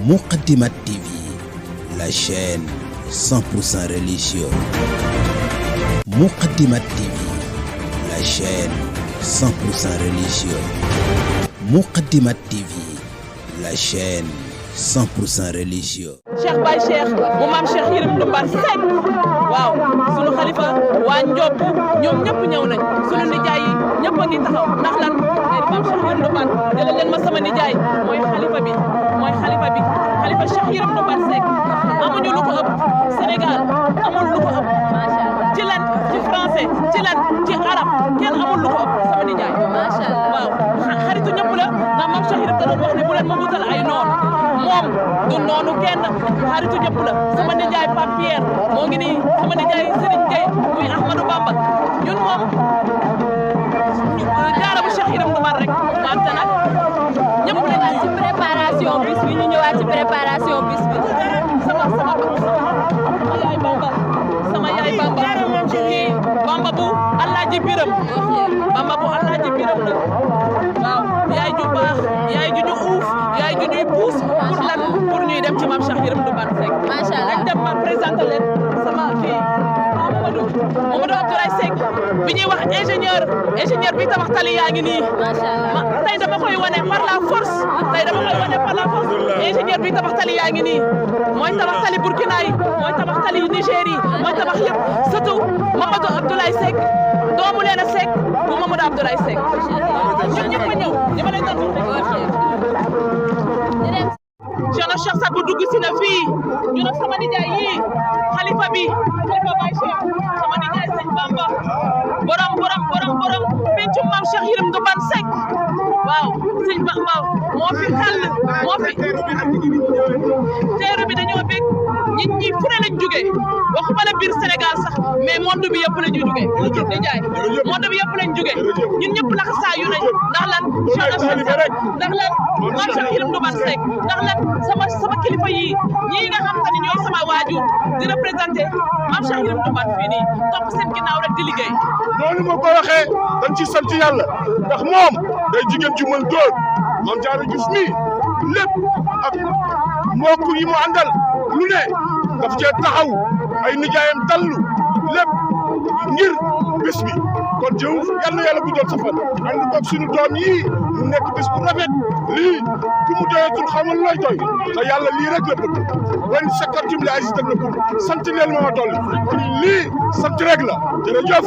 Moukhaddamatoul TV, la chaîne 100% religieuse. Moukhaddamatoul TV, la chaîne 100% religieuse. Moukhaddamatoul TV, la chaîne 100% religieuse. Cheikh Baye Cheikh mu maam Cheikh Yérim Ndoumbar Seck waaw sunu xalifa waa Ndiob ñoom ñëpp ñëw nañ sunu nijaay yi ñëpp a ngi taxaw ndax lan maam Cheikh Yérim Ndoumbar jëlee leen ma sama nijaay mooy xalifa bi xalifa Cheikh Yérim Ndoumbar Seck amuñu lu ko ëpp Sénégal amul lu ko ëpp ci lan ci français ci lan ci arab kenn amul lu ko ëpp sama nijaay waaw xaritu ñëpp la ndax maam Cheikh Yérim da doon wax ne bu leen ma wutal ay noonu moom du noonu kenn xaritu ñëpp la sama nijaay Pape Pierre moo ngi nii sama nijaay Serigne Gueye muy Ahmadou Bamba ñun moom jaara bu Cheikh Yérim Ndoumbar rek wante nag ñëpp lañ ci préparation bis bi ñu ñëwaat ci préparation bis bi sama yaay Bamba kii Bamba bu Alaaji Biram Bamba bu Alaaji Biram la waaw yaay ju baax yaay ju ñu uuf yaay ju ñuy puus pour lan pour ñuy dem ci maam Cheikh Yérim Ndoumbar Seck macha Allah dañ dem ma présenté leen sama kii Mamadou Abdoulaye Seck bi ñuy wax ingénieur bi tabax tali yaa ngi nii tey dama koy wane par la force ingénieur bi tabax tali yaa ngi nii mooy tabax tali Burkina yi mooy tabax tali Niger yi mooy tabax yëpp surtout Mamadou Abdoulaye Seck doomu leen a Seck bu Mamadou Abdoulaye Seck ñun ñëpp a ñëw ñi ma leen doon Cheikh Sadbou dugg si na fii ñu ne sama nijaay yii xalifa Baye Cheikh sama nijaay sëñ Bamba borom pencum maam Cheikh Yérim Ndoumbar Seck waaw sëñ Bamba moo fi xàll moo fi teeru bi dañoo bég nit ñi fu ne lañ jógee waxuma la biir Sénégal sax mais monde bi yëpp lañu jógee nijaay monde bi yëpp lañ jógee ñun ñëpp lax saa yu nañ ndax lan ndax lan maam Cheikh Yérim Ndoumbar Seck ndax lan sama kilifa yi ñii nga xam te ne ñooy sama waajur di représenté maam Cheikh Yérim Ndoumbar fii nii topp seen ginnaaw rek di liggéey. noonu ma ko waxee dañ ci sant yàlla ndax moom day jigéen ju mën góor moom Diarra Diouf mi lépp ak mbokk yi mu àndal lu ne daf cee taxaw ay nijaayam dallu lépp ngir bis bi kon jëw yal na yàlla guddal sa fan ànd koog suñu doom yii mu nekk bis bu rafet lii ku mu doyatul xamul looy doy te yàlla lii rek la bëgg wan sakkartum li ay si teg na ko sant leen ma dolli lii sant rek la jërëjëf